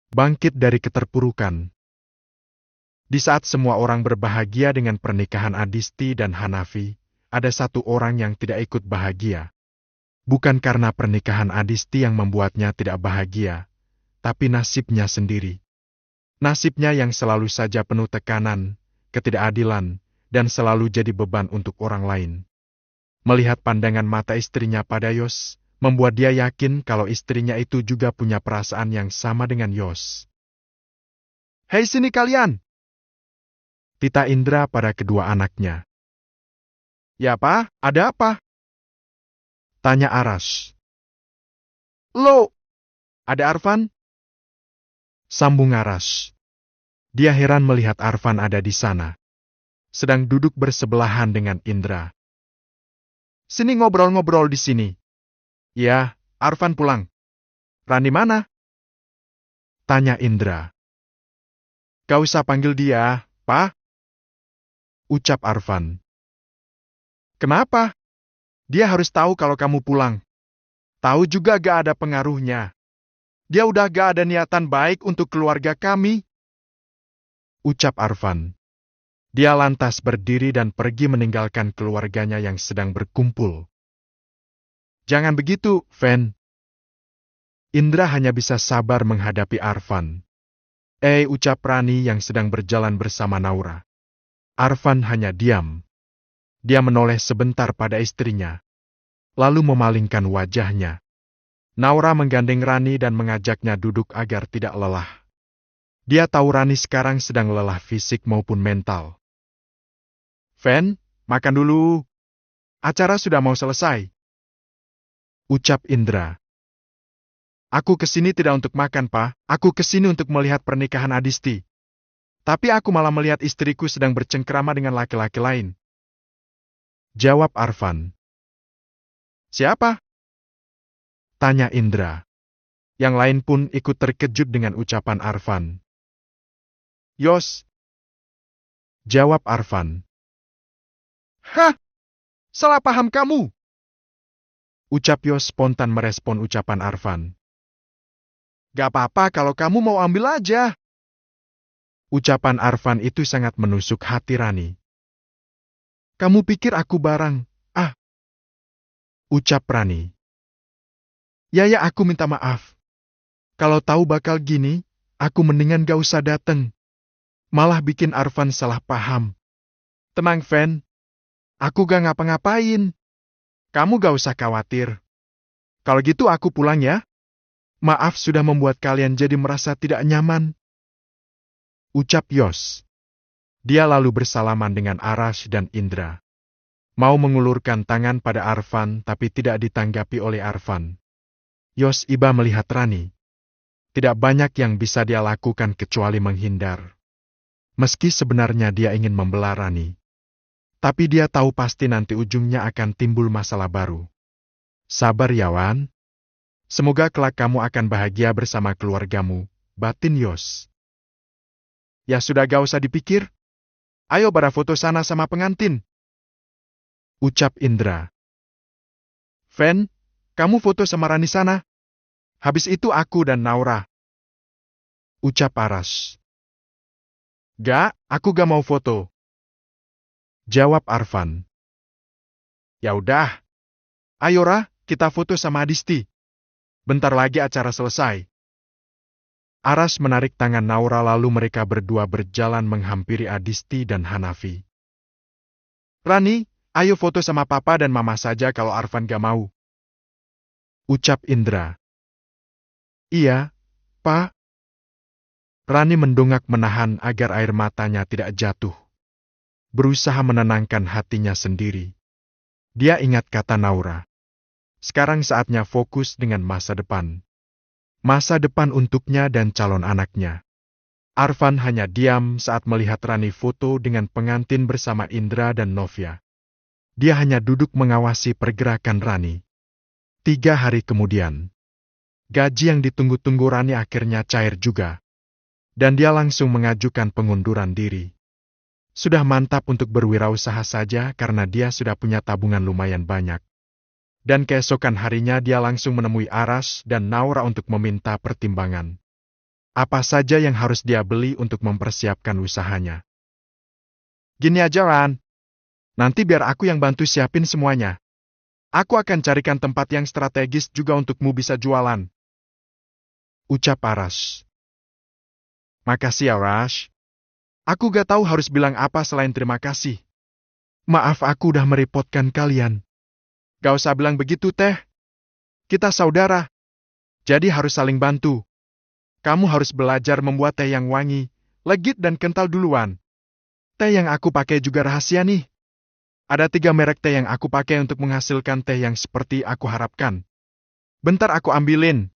Bangkit dari keterpurukan. Di saat semua orang berbahagia dengan pernikahan Adisti dan Hanafi, ada satu orang yang tidak ikut bahagia. Bukan karena pernikahan Adisti yang membuatnya tidak bahagia, tapi nasibnya sendiri. Nasibnya yang selalu saja penuh tekanan, ketidakadilan, dan selalu jadi beban untuk orang lain. Melihat pandangan mata istrinya pada Yos, membuat dia yakin kalau istrinya itu juga punya perasaan yang sama dengan Yos. "Hei sini kalian!" Tita Indra pada kedua anaknya. "Ya Pak, ada apa?" tanya Aras. "Lo, ada Arfan?" sambung Aras. Dia heran melihat Arfan ada di sana, sedang duduk bersebelahan dengan Indra. "Sini ngobrol-ngobrol di sini." "Ya, Arfan pulang." "Rani mana?" tanya Indra. "Gak usah panggil dia, Pak," ucap Arfan. "Kenapa? Dia harus tahu kalau kamu pulang. Tahu juga gak ada pengaruhnya. Dia udah gak ada niatan baik untuk keluarga kami," ucap Arfan. Dia lantas berdiri dan pergi meninggalkan keluarganya yang sedang berkumpul. "Jangan begitu, Fen." Indra hanya bisa sabar menghadapi Arfan. Ucap Rani yang sedang berjalan bersama Naura. Arfan hanya diam. Dia menoleh sebentar pada istrinya, lalu memalingkan wajahnya. Naura menggandeng Rani dan mengajaknya duduk agar tidak lelah. Dia tahu Rani sekarang sedang lelah fisik maupun mental. "Fen, makan dulu. Acara sudah mau selesai," ucap Indra. "Aku kesini tidak untuk makan, Pak. Aku kesini untuk melihat pernikahan Adisti. Tapi aku malah melihat istriku sedang bercengkrama dengan laki-laki lain," jawab Arfan. "Siapa?" tanya Indra. Yang lain pun ikut terkejut dengan ucapan Arfan. "Yos," jawab Arfan. "Hah? Salah paham kamu," ucap Yos spontan merespon ucapan Arfan. "Gak apa-apa kalau kamu mau ambil aja." Ucapan Arfan itu sangat menusuk hati Rani. "Kamu pikir aku barang, ah?" ucap Rani. Ya, aku minta maaf. Kalau tahu bakal gini, aku mendingan gak usah dateng. Malah bikin Arfan salah paham." "Tenang, Fen. Aku gak ngapa-ngapain. Kamu gak usah khawatir. Kalau gitu aku pulang ya. Maaf sudah membuat kalian jadi merasa tidak nyaman," ucap Yos. Dia lalu bersalaman dengan Aras dan Indra. Mau mengulurkan tangan pada Arfan tapi tidak ditanggapi oleh Arfan. Yos iba melihat Rani. Tidak banyak yang bisa dia lakukan kecuali menghindar. Meski sebenarnya dia ingin membela Rani. Tapi dia tahu pasti nanti ujungnya akan timbul masalah baru. "Sabar ya, Wan. Semoga kelak kamu akan bahagia bersama keluargamu," batin Yos. "Ya sudah gak usah dipikir. Ayo pada foto sana sama pengantin," ucap Indra. "Fen, kamu foto sama Rani sana. Habis itu aku dan Naura," ucap Aras. "Gak, aku gak mau foto," jawab Arfan. "Ya udah. Ayo Ra, kita foto sama Adisti. Bentar lagi acara selesai." Aras menarik tangan Naura lalu mereka berdua berjalan menghampiri Adisti dan Hanafi. "Rani, ayo foto sama papa dan mama saja kalau Arfan gak mau," ucap Indra. "Iya, Pak." Rani mendongak menahan agar air matanya tidak jatuh. Berusaha menenangkan hatinya sendiri. Dia ingat kata Naura. Sekarang saatnya fokus dengan masa depan. Masa depan untuknya dan calon anaknya. Arfan hanya diam saat melihat Rani foto dengan pengantin bersama Indra dan Novia. Dia hanya duduk mengawasi pergerakan Rani. 3 hari kemudian, gaji yang ditunggu-tunggu Rani akhirnya cair juga. Dan dia langsung mengajukan pengunduran diri. Sudah mantap untuk berwirausaha saja karena dia sudah punya tabungan lumayan banyak. Dan keesokan harinya dia langsung menemui Aras dan Naura untuk meminta pertimbangan. Apa saja yang harus dia beli untuk mempersiapkan usahanya. Gini aja, Ran. Nanti biar aku yang bantu siapin semuanya. Aku akan carikan tempat yang strategis juga untukmu bisa jualan. Ucap Aras. Makasih ya, Rash. Aku gak tahu harus bilang apa selain terima kasih. Maaf aku udah merepotkan kalian. Gak usah bilang begitu, Teh. Kita saudara. Jadi harus saling bantu. Kamu harus belajar membuat teh yang wangi, legit dan kental duluan. Teh yang aku pakai juga rahasia nih. Ada 3 merek teh yang aku pakai untuk menghasilkan teh yang seperti aku harapkan. Bentar aku ambilin.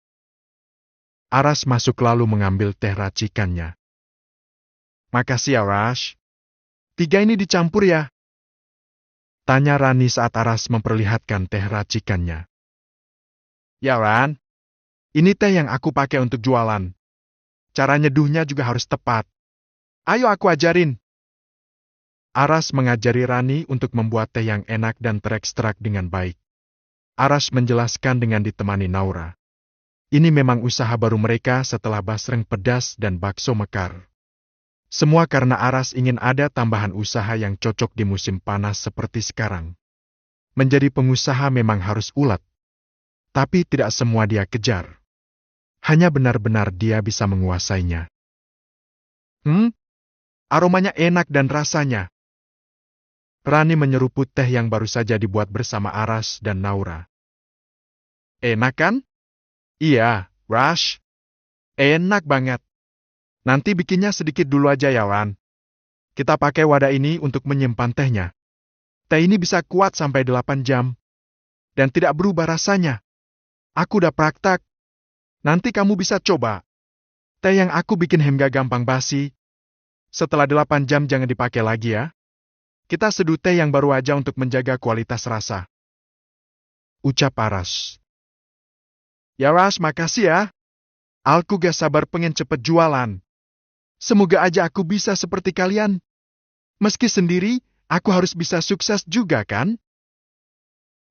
Aras masuk lalu mengambil teh racikannya. Makasih ya, Rash. 3 ini dicampur ya? Tanya Rani saat Aras memperlihatkan teh racikannya. Ya, Ran. Ini teh yang aku pakai untuk jualan. Cara nyeduhnya juga harus tepat. Ayo aku ajarin. Aras mengajari Rani untuk membuat teh yang enak dan terekstrak dengan baik. Aras menjelaskan dengan ditemani Naura. Ini memang usaha baru mereka setelah basreng pedas dan bakso mekar. Semua karena Aras ingin ada tambahan usaha yang cocok di musim panas seperti sekarang. Menjadi pengusaha memang harus ulet. Tapi tidak semua dia kejar. Hanya benar-benar dia bisa menguasainya. Aromanya enak dan rasanya. Rani menyeruput teh yang baru saja dibuat bersama Aras dan Naura. Enak kan? Iya, Rash. Enak banget. Nanti bikinnya sedikit dulu aja ya, Wan. Kita pakai wadah ini untuk menyimpan tehnya. Teh ini bisa kuat sampai 8 jam. Dan tidak berubah rasanya. Aku udah praktek. Nanti kamu bisa coba. Teh yang aku bikin hingga gampang basi. Setelah 8 jam jangan dipakai lagi ya. Kita seduh teh yang baru aja untuk menjaga kualitas rasa. Ucap Aras. Ya Ras, makasih ya. Aku gak sabar pengen cepet jualan. Semoga aja aku bisa seperti kalian. Meski sendiri, aku harus bisa sukses juga kan?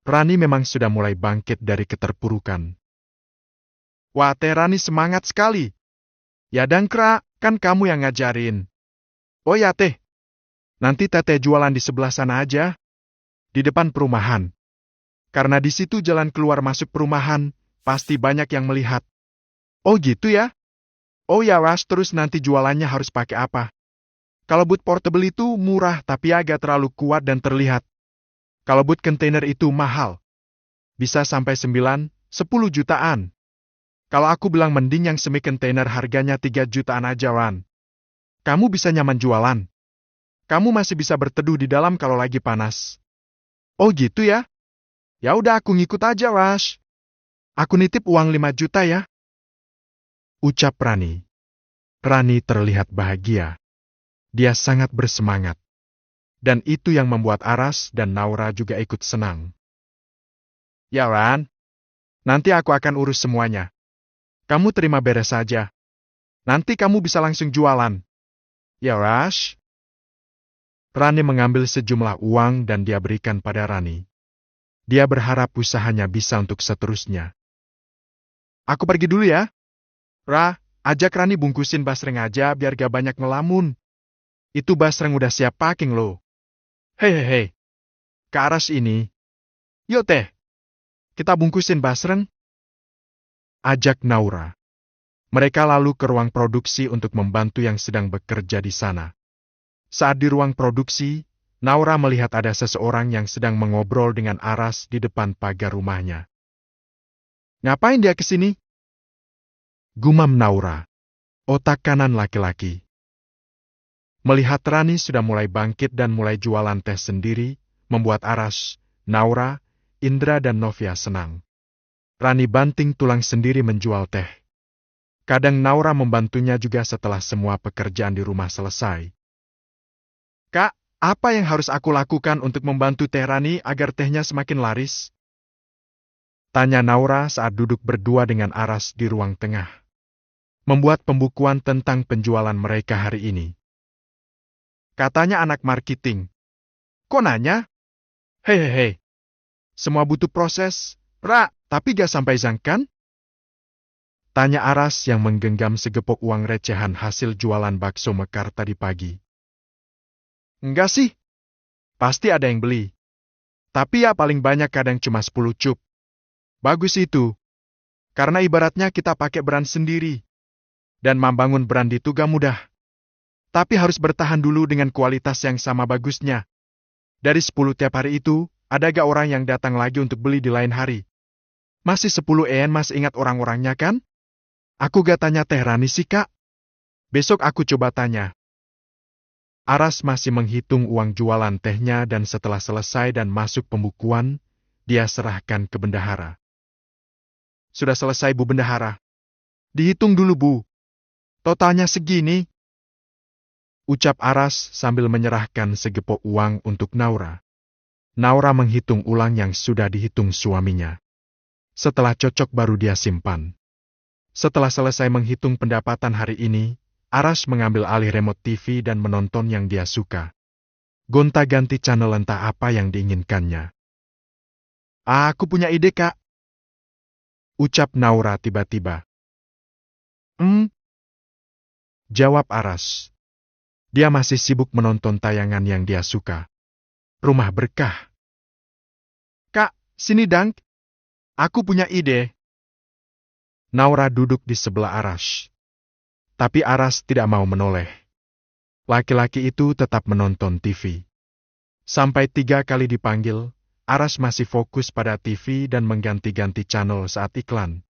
Rani memang sudah mulai bangkit dari keterpurukan. Wah, Teh Rani semangat sekali. Ya Dangkra, kan kamu yang ngajarin. Oh ya Teh, nanti Teteh jualan di sebelah sana aja. Di depan perumahan. Karena di situ jalan keluar masuk perumahan, pasti banyak yang melihat. Oh gitu ya? Oh ya Ras, terus nanti jualannya harus pakai apa? Kalau boot portable itu murah tapi agak terlalu kuat dan terlihat. Kalau boot container itu mahal. Bisa sampai 9, 10 jutaan. Kalau aku bilang mending yang semi container harganya 3 jutaan aja, Wan. Kamu bisa nyaman jualan. Kamu masih bisa berteduh di dalam kalau lagi panas. Oh gitu ya? Ya udah aku ngikut aja, Ras. Aku nitip uang 5 juta ya. Ucap Rani. Rani terlihat bahagia. Dia sangat bersemangat. Dan itu yang membuat Aras dan Naura juga ikut senang. Ya Ran, nanti aku akan urus semuanya. Kamu terima beres saja. Nanti kamu bisa langsung jualan. Ya Rash. Rani mengambil sejumlah uang dan dia berikan pada Rani. Dia berharap usahanya bisa untuk seterusnya. Aku pergi dulu ya. Ra, ajak Rani bungkusin basreng aja biar gak banyak ngelamun. Itu basreng udah siap packing loh. Hehehe. Ke Aras ini. Yuk Teh. Kita bungkusin basreng. Ajak Naura. Mereka lalu ke ruang produksi untuk membantu yang sedang bekerja di sana. Saat di ruang produksi, Naura melihat ada seseorang yang sedang mengobrol dengan Aras di depan pagar rumahnya. Ngapain dia ke sini? Gumam Naura, otak kanan laki-laki. Melihat Rani sudah mulai bangkit dan mulai jualan teh sendiri, membuat Aras, Naura, Indra dan Novia senang. Rani banting tulang sendiri menjual teh. Kadang Naura membantunya juga setelah semua pekerjaan di rumah selesai. Kak, apa yang harus aku lakukan untuk membantu Teh Rani agar tehnya semakin laris? Tanya Naura saat duduk berdua dengan Aras di ruang tengah. Membuat pembukuan tentang penjualan mereka hari ini. Katanya anak marketing. Kok nanya? Hehehe. Semua butuh proses, Ra, tapi gak sampai zang kan? Tanya Aras yang menggenggam segepok uang recehan hasil jualan bakso mekar tadi pagi. Enggak sih. Pasti ada yang beli. Tapi ya paling banyak kadang cuma 10 cup. Bagus itu. Karena ibaratnya kita pakai brand sendiri. Dan membangun brand itu gak mudah. Tapi harus bertahan dulu dengan kualitas yang sama bagusnya. Dari 10 tiap hari itu, ada gak orang yang datang lagi untuk beli di lain hari? Masih 10 masih ingat orang-orangnya kan? Aku gak tanya Teh Rani sih kak. Besok aku coba tanya. Aras masih menghitung uang jualan tehnya dan setelah selesai dan masuk pembukuan, dia serahkan ke bendahara. Sudah selesai Bu Bendahara. Dihitung dulu Bu. Totalnya segini. Ucap Aras sambil menyerahkan segepok uang untuk Naura. Naura menghitung ulang yang sudah dihitung suaminya. Setelah cocok baru dia simpan. Setelah selesai menghitung pendapatan hari ini, Aras mengambil alih remote TV dan menonton yang dia suka. Gonta-ganti channel entah apa yang diinginkannya. Aku punya ide kak. Ucap Naura tiba-tiba. Jawab Aras. Dia masih sibuk menonton tayangan yang dia suka. Rumah Berkah. Kak, sini dang. Aku punya ide. Naura duduk di sebelah Aras. Tapi Aras tidak mau menoleh. Laki-laki itu tetap menonton TV. Sampai 3 kali dipanggil, Aras masih fokus pada TV dan mengganti-ganti channel saat iklan.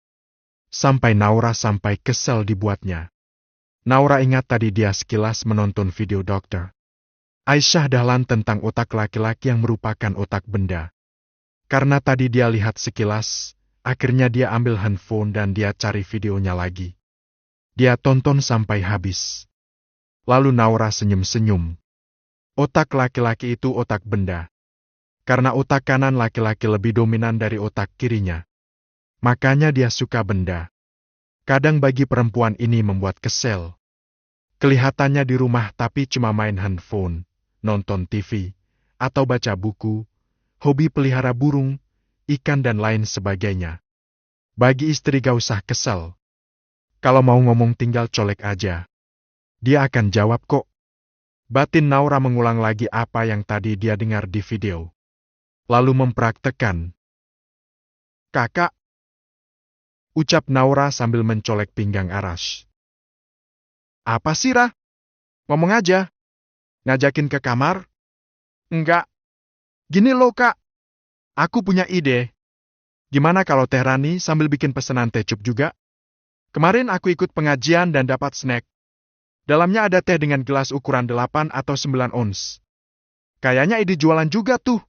Sampai Naura sampai kesel dibuatnya. Naura ingat tadi dia sekilas menonton video dokter Aisyah Dahlan tentang otak laki-laki yang merupakan otak benda. Karena tadi dia lihat sekilas, akhirnya dia ambil handphone dan dia cari videonya lagi. Dia tonton sampai habis. Lalu Naura senyum-senyum. Otak laki-laki itu otak benda. Karena otak kanan laki-laki lebih dominan dari otak kirinya. Makanya dia suka benda. Kadang bagi perempuan ini membuat kesel. Kelihatannya di rumah tapi cuma main handphone, nonton TV, atau baca buku, hobi pelihara burung, ikan dan lain sebagainya. Bagi istri gak usah kesel. Kalau mau ngomong tinggal colek aja. Dia akan jawab kok. Batin Naura mengulang lagi apa yang tadi dia dengar di video. Lalu mempraktekkan. Kakak. Ucap Naura sambil mencolek pinggang Aras. Apa sih, Ra? Ngomong aja. Ngajakin ke kamar? Enggak. Gini loh, Kak. Aku punya ide. Gimana kalau Teh Rani sambil bikin pesanan teh cup juga? Kemarin aku ikut pengajian dan dapat snack. Dalamnya ada teh dengan gelas ukuran 8 atau 9 ons. Kayaknya ide jualan juga tuh.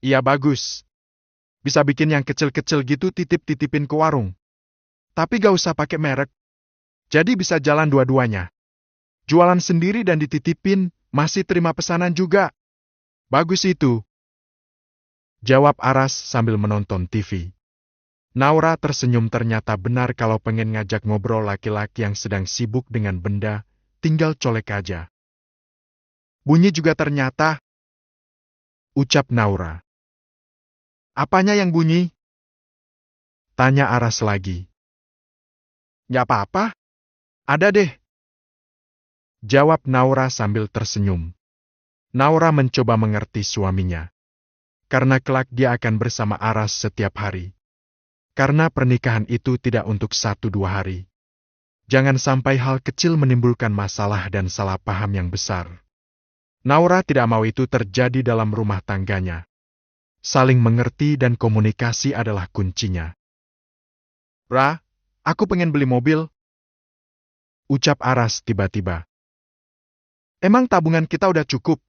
Iya bagus. Bisa bikin yang kecil-kecil gitu titip-titipin ke warung. Tapi gak usah pakai merek. Jadi bisa jalan dua-duanya. Jualan sendiri dan dititipin, masih terima pesanan juga. Bagus itu. Jawab Aras sambil menonton TV. Naura tersenyum ternyata benar kalau pengen ngajak ngobrol laki-laki yang sedang sibuk dengan benda, tinggal colek aja. Bunyi juga ternyata. Ucap Naura. Apanya yang bunyi? Tanya Aras lagi. Gak apa-apa. Ada deh. Jawab Naura sambil tersenyum. Naura mencoba mengerti suaminya. Karena kelak dia akan bersama Aras setiap hari. Karena pernikahan itu tidak untuk 1-2 hari. Jangan sampai hal kecil menimbulkan masalah dan salah paham yang besar. Naura tidak mau itu terjadi dalam rumah tangganya. Saling mengerti dan komunikasi adalah kuncinya. Ra, aku pengen beli mobil. Ucap Aras tiba-tiba. Emang tabungan kita udah cukup?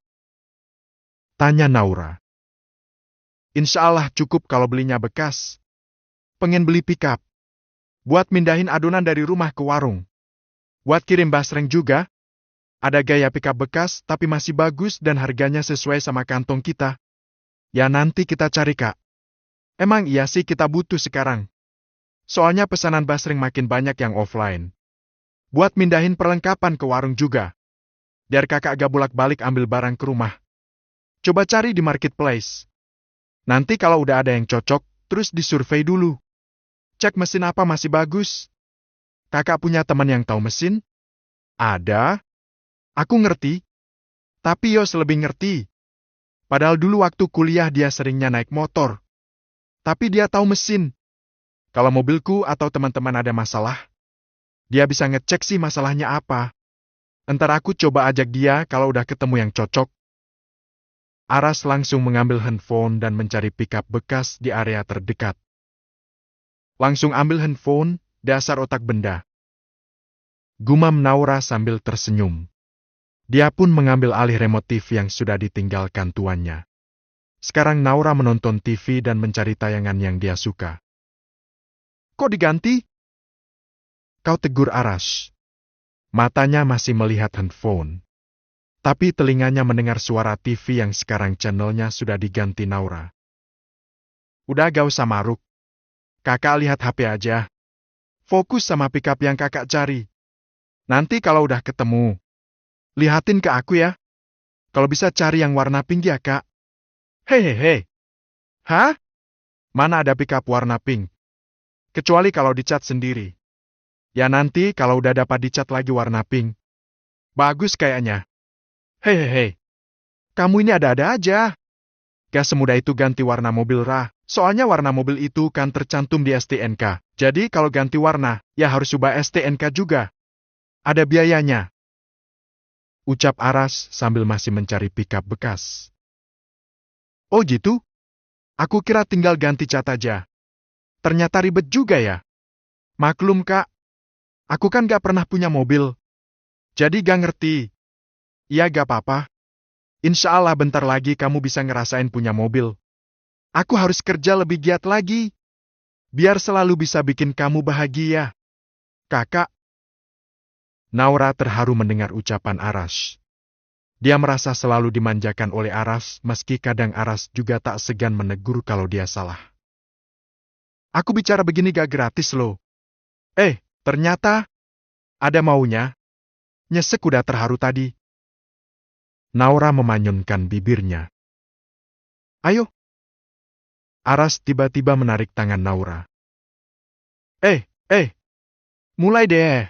Tanya Naura. Insya Allah cukup kalau belinya bekas. Pengen beli pickup. Buat mindahin adonan dari rumah ke warung. Buat kirim basreng juga. Ada gaya pickup bekas tapi masih bagus dan harganya sesuai sama kantong kita. Ya nanti kita cari kak. Emang iya sih kita butuh sekarang. Soalnya pesanan basreng makin banyak yang offline. Buat mindahin perlengkapan ke warung juga. Biar kakak gak bolak-balik ambil barang ke rumah. Coba cari di marketplace. Nanti kalau udah ada yang cocok, terus disurvei dulu. Cek mesin apa masih bagus. Kakak punya teman yang tahu mesin? Ada. Aku ngerti. Tapi Yos lebih ngerti. Padahal dulu waktu kuliah dia seringnya naik motor. Tapi dia tahu mesin. Kalau mobilku atau teman-teman ada masalah, dia bisa ngecek sih masalahnya apa. Entar aku coba ajak dia kalau udah ketemu yang cocok. Aras langsung mengambil handphone dan mencari pickup bekas di area terdekat. Langsung ambil handphone, dasar otak benda. Gumam Naura sambil tersenyum. Dia pun mengambil alih remote TV yang sudah ditinggalkan tuannya. Sekarang Naura menonton TV dan mencari tayangan yang dia suka. Kok diganti? Kau tegur Aras. Matanya masih melihat handphone. Tapi telinganya mendengar suara TV yang sekarang channelnya sudah diganti Naura. Udah gak usah maruk. Kakak lihat HP aja. Fokus sama pickup yang kakak cari. Nanti kalau udah ketemu, lihatin ke aku ya. Kalau bisa cari yang warna pink ya kak. Hehehe. Hah? Mana ada pickup warna pink? Kecuali kalau dicat sendiri. Ya nanti kalau udah dapat dicat lagi warna pink. Bagus kayaknya. Hehehe. Kamu ini ada-ada aja. Gak semudah itu ganti warna mobil Ra. Soalnya warna mobil itu kan tercantum di STNK. Jadi kalau ganti warna, ya harus ubah STNK juga. Ada biayanya. Ucap Aras sambil masih mencari pickup bekas. Oh gitu? Aku kira tinggal ganti cat aja. Ternyata ribet juga ya. Maklum kak. Aku kan gak pernah punya mobil. Jadi gak ngerti. Iya gak apa-apa. Insya Allah bentar lagi kamu bisa ngerasain punya mobil. Aku harus kerja lebih giat lagi. Biar selalu bisa bikin kamu bahagia. Kakak. Naura terharu mendengar ucapan Aras. Dia merasa selalu dimanjakan oleh Aras, meski kadang Aras juga tak segan menegur kalau dia salah. Aku bicara begini gak gratis loh. Ternyata ada maunya. Nyesek udah terharu tadi. Naura memanyunkan bibirnya. Ayo. Aras tiba-tiba menarik tangan Naura. Mulai deh.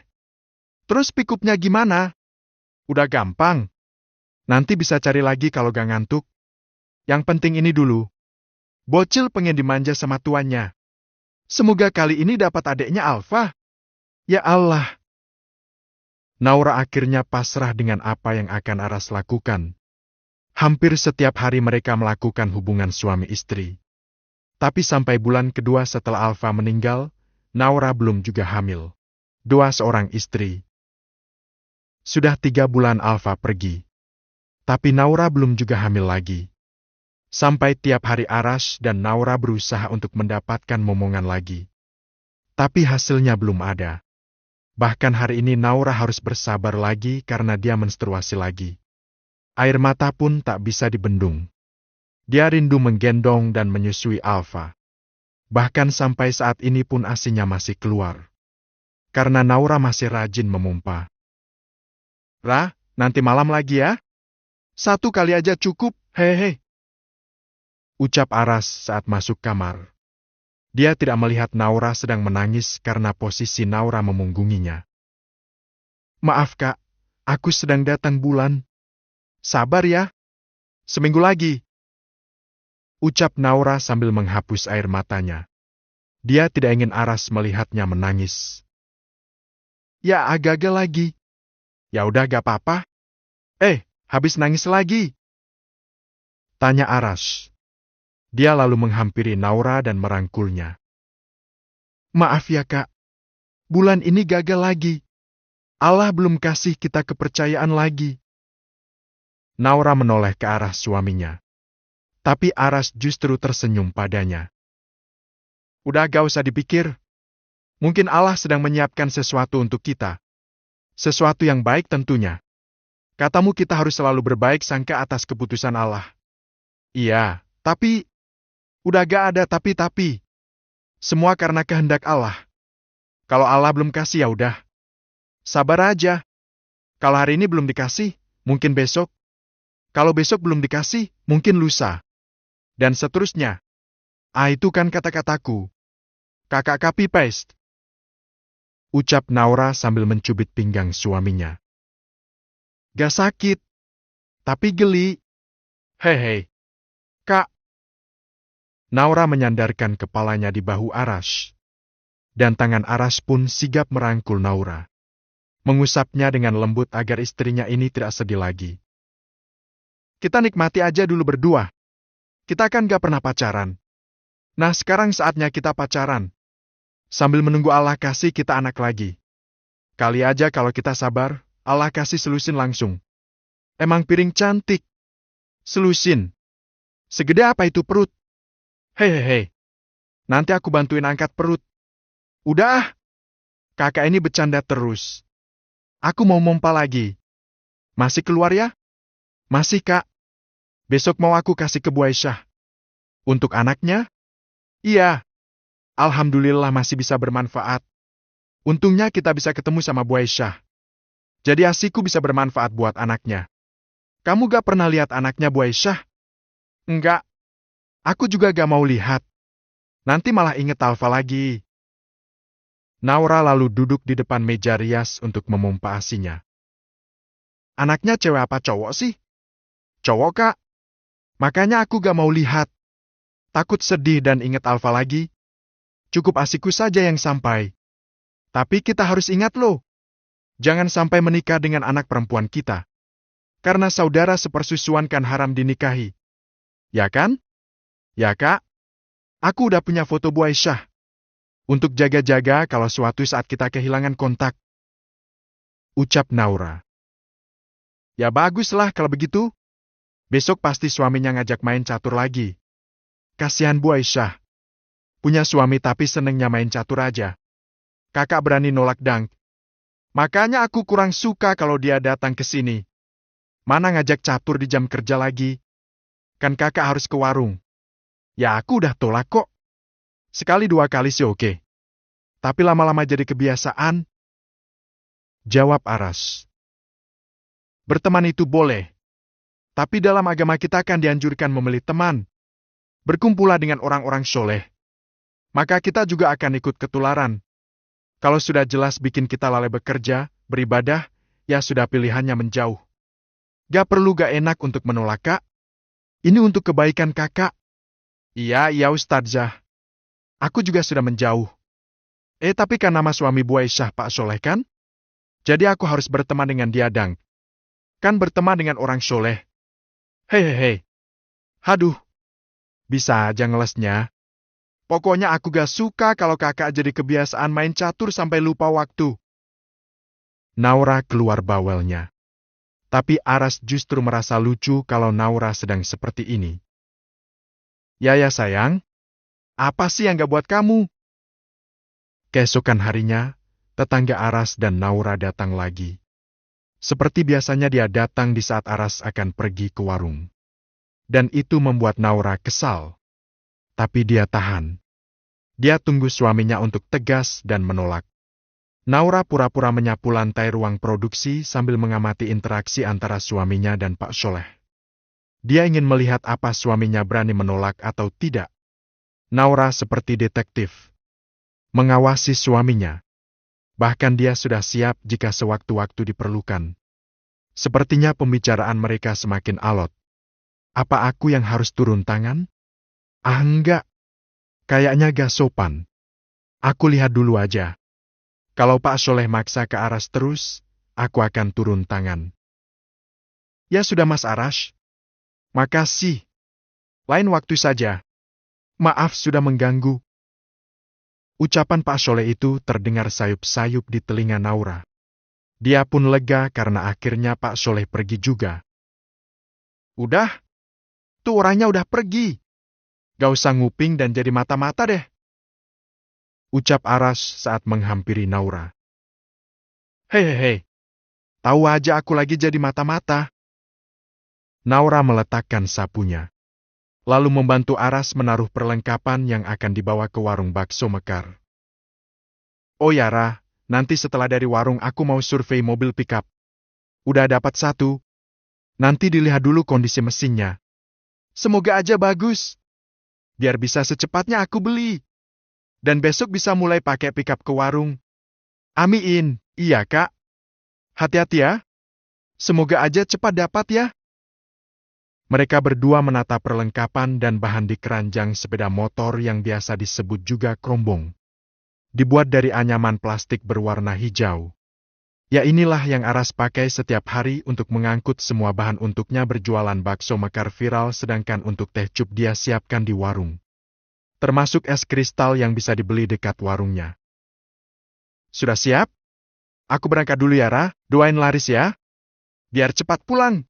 Terus pikupnya gimana? Udah gampang. Nanti bisa cari lagi kalau gak ngantuk. Yang penting ini dulu. Bocil pengen dimanja sama tuannya. Semoga kali ini dapat adeknya Alfa. Ya Allah. Naura akhirnya pasrah dengan apa yang akan Aras lakukan. Hampir setiap hari mereka melakukan hubungan suami istri. Tapi sampai bulan kedua setelah Alfa meninggal, Naura belum juga hamil. Doa seorang istri. Sudah 3 bulan Alfa pergi. Tapi Naura belum juga hamil lagi. Sampai tiap hari Aras dan Naura berusaha untuk mendapatkan momongan lagi. Tapi hasilnya belum ada. Bahkan hari ini Naura harus bersabar lagi karena dia menstruasi lagi. Air mata pun tak bisa dibendung. Dia rindu menggendong dan menyusui Alfa. Bahkan sampai saat ini pun ASINya masih keluar. Karena Naura masih rajin memompa. Ra, nanti malam lagi ya? 1 kali aja cukup, hehe. Ucap Aras saat masuk kamar. Dia tidak melihat Naura sedang menangis karena posisi Naura memunggunginya. Maaf kak, aku sedang datang bulan. Sabar ya. Seminggu lagi. Ucap Naura sambil menghapus air matanya. Dia tidak ingin Aras melihatnya menangis. Ya agak-agak lagi. Ya udah gak apa-apa. Habis nangis lagi? Tanya Aras. Dia lalu menghampiri Naura dan merangkulnya. Maaf ya kak. Bulan ini gagal lagi. Allah belum kasih kita kepercayaan lagi. Naura menoleh ke arah suaminya. Tapi Aras justru tersenyum padanya. Udah gak usah dipikir. Mungkin Allah sedang menyiapkan sesuatu untuk kita. Sesuatu yang baik tentunya. Katamu kita harus selalu berbaik sangka atas keputusan Allah. Iya, tapi... Udah gak ada tapi. Semua karena kehendak Allah. Kalau Allah belum kasih ya udah. Sabar aja. Kalau hari ini belum dikasih, mungkin besok. Kalau besok belum dikasih, mungkin lusa. Dan seterusnya. Itu kan kata-kataku. Kakak copy paste. Ucap Naura sambil mencubit pinggang suaminya. Gak sakit, tapi geli. Hehe. Kak. Naura menyandarkan kepalanya di bahu Arash. Dan tangan Arash pun sigap merangkul Naura. Mengusapnya dengan lembut agar istrinya ini tidak sedih lagi. Kita nikmati aja dulu berdua. Kita kan gak pernah pacaran. Nah sekarang saatnya kita pacaran. Sambil menunggu Allah kasih kita anak lagi. Kali aja kalau kita sabar, Allah kasih selusin langsung. Emang piring cantik. Selusin. Segede apa itu perut? Hehehe. Nanti aku bantuin angkat perut. Udah ah. Kakak ini bercanda terus. Aku mau mompa lagi. Masih keluar ya? Masih kak. Besok mau aku kasih ke Bu Aisyah. Untuk anaknya? Iya. Alhamdulillah masih bisa bermanfaat. Untungnya kita bisa ketemu sama Bu Aisyah. Jadi asiku bisa bermanfaat buat anaknya. Kamu gak pernah lihat anaknya Bu Aisyah? Enggak. Aku juga gak mau lihat. Nanti malah inget Alfa lagi. Naura lalu duduk di depan meja rias untuk memompa asinya. Anaknya cewek apa cowok sih? Cowok kak. Makanya aku gak mau lihat. Takut sedih dan inget Alfa lagi. Cukup asiku saja yang sampai. Tapi kita harus ingat loh. Jangan sampai menikah dengan anak perempuan kita. Karena saudara sepersusuan kan haram dinikahi. Ya kan? Ya kak? Aku udah punya foto Bu Aisyah. Untuk jaga-jaga kalau suatu saat kita kehilangan kontak. Ucap Naura. Ya baguslah kalau begitu. Besok pasti suaminya ngajak main catur lagi. Kasihan Bu Aisyah. Punya suami tapi senengnya main catur aja. Kakak berani nolak dang. Makanya aku kurang suka kalau dia datang ke sini. Mana ngajak catur di jam kerja lagi. Kan kakak harus ke warung. Ya aku udah tolak kok. Sekali dua kali sih oke. Tapi lama-lama jadi kebiasaan. Jawab Aras. Berteman itu boleh. Tapi dalam agama kita kan dianjurkan memilih teman. Berkumpullah dengan orang-orang soleh. Maka kita juga akan ikut ketularan. Kalau sudah jelas bikin kita lalai bekerja, beribadah, ya sudah pilihannya menjauh. Gak perlu gak enak untuk menolak kak. Ini untuk kebaikan kakak. Iya Ustadzah. Aku juga sudah menjauh. Tapi kan nama suami Bu Aisyah Pak Soleh kan? Jadi aku harus berteman dengan dia dang. Kan berteman dengan orang soleh. Hehehe. Haduh. Bisa aja ngelesnya. Pokoknya aku gak suka kalau kakak jadi kebiasaan main catur sampai lupa waktu. Naura keluar bawelnya. Tapi Aras justru merasa lucu kalau Naura sedang seperti ini. Ya sayang. Apa sih yang gak buat kamu? Keesokan harinya, tetangga Aras dan Naura datang lagi. Seperti biasanya dia datang di saat Aras akan pergi ke warung. Dan itu membuat Naura kesal. Tapi dia tahan. Dia tunggu suaminya untuk tegas dan menolak. Naura pura-pura menyapu lantai ruang produksi sambil mengamati interaksi antara suaminya dan Pak Soleh. Dia ingin melihat apa suaminya berani menolak atau tidak. Naura seperti detektif. Mengawasi suaminya. Bahkan dia sudah siap jika sewaktu-waktu diperlukan. Sepertinya pembicaraan mereka semakin alot. Apa aku yang harus turun tangan? Enggak. Kayaknya gak sopan. Aku lihat dulu aja. Kalau Pak Soleh maksa ke Aras terus, aku akan turun tangan. Ya sudah Mas Arash. Makasih. Lain waktu saja. Maaf sudah mengganggu. Ucapan Pak Soleh itu terdengar sayup-sayup di telinga Naura. Dia pun lega karena akhirnya Pak Soleh pergi juga. Udah, tuh orangnya udah pergi. Gak usah nguping dan jadi mata-mata deh. Ucap Aras saat menghampiri Naura. Hehehe, tahu aja aku lagi jadi mata-mata. Naura meletakkan sapunya. Lalu membantu Aras menaruh perlengkapan yang akan dibawa ke warung bakso Mekar. Oh ya Ra, nanti setelah dari warung aku mau survei mobil pickup. Udah dapat satu. Nanti dilihat dulu kondisi mesinnya. Semoga aja bagus. Biar bisa secepatnya aku beli. Dan besok bisa mulai pakai pickup ke warung. Amiin, iya kak. Hati-hati ya. Semoga aja cepat dapat ya. Mereka berdua menata perlengkapan dan bahan di keranjang sepeda motor yang biasa disebut juga kerombong. Dibuat dari anyaman plastik berwarna hijau. Ya inilah yang Aras pakai setiap hari untuk mengangkut semua bahan untuknya berjualan bakso mekar viral sedangkan untuk teh cup dia siapkan di warung. Termasuk es kristal yang bisa dibeli dekat warungnya. Sudah siap? Aku berangkat dulu ya, Ra. Doain laris ya. Biar cepat pulang.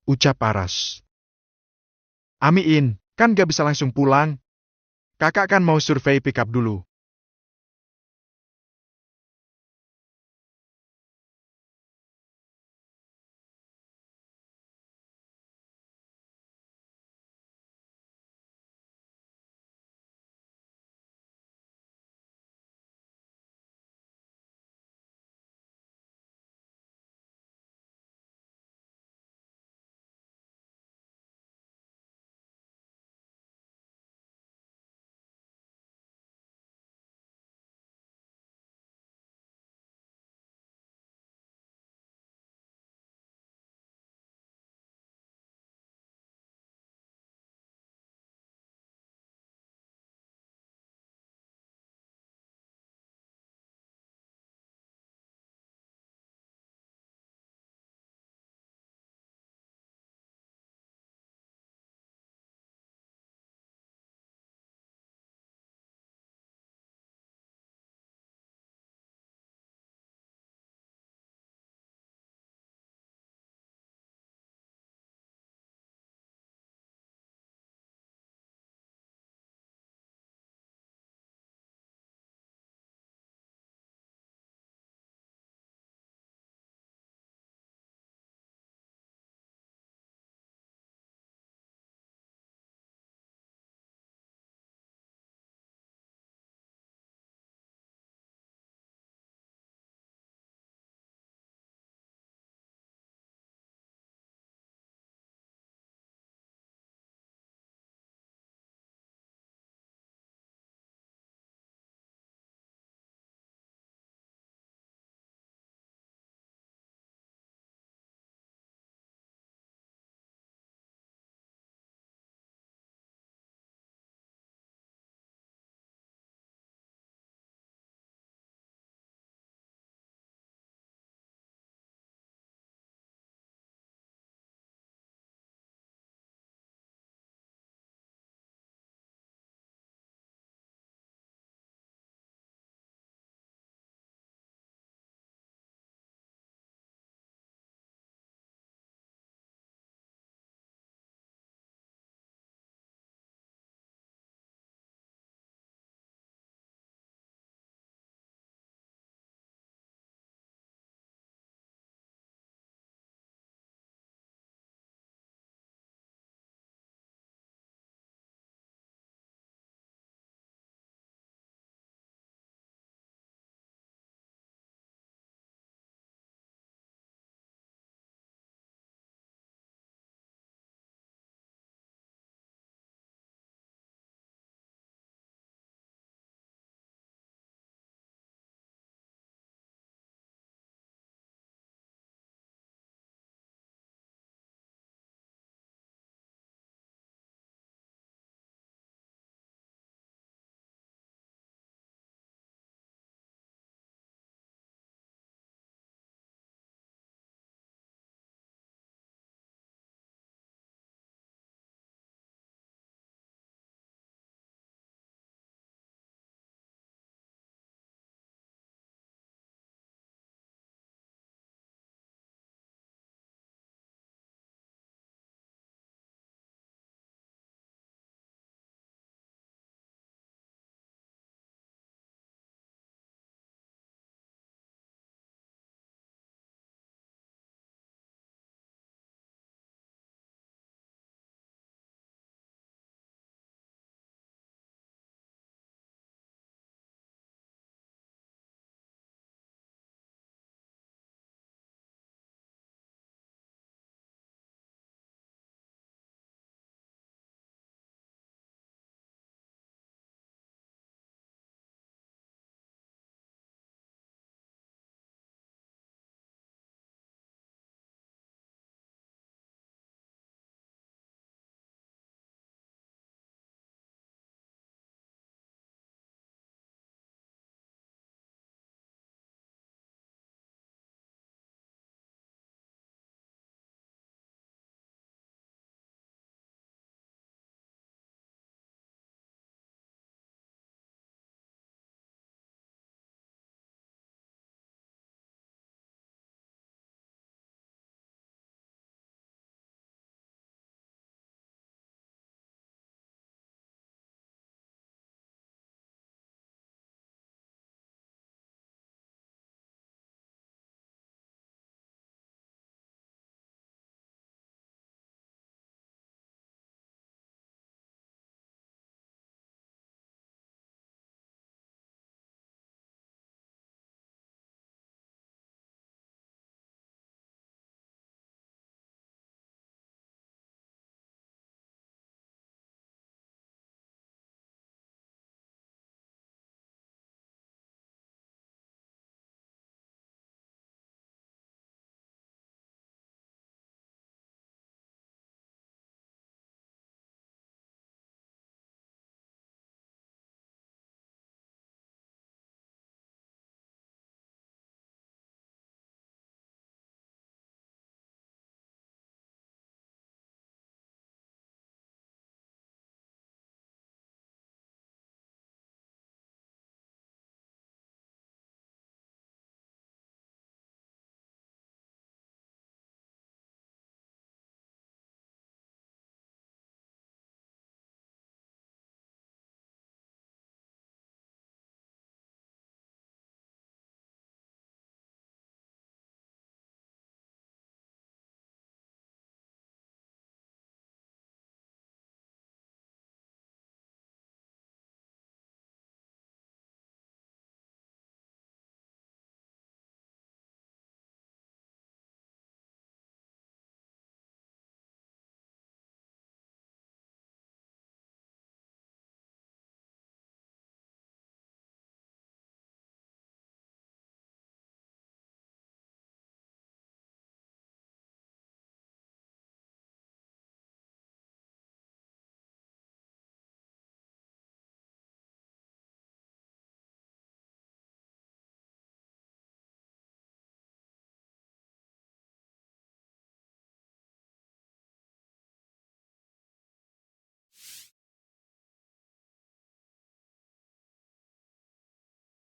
Ucap Aras. Amiin, kan gak bisa langsung pulang. Kakak kan mau survei pickup dulu.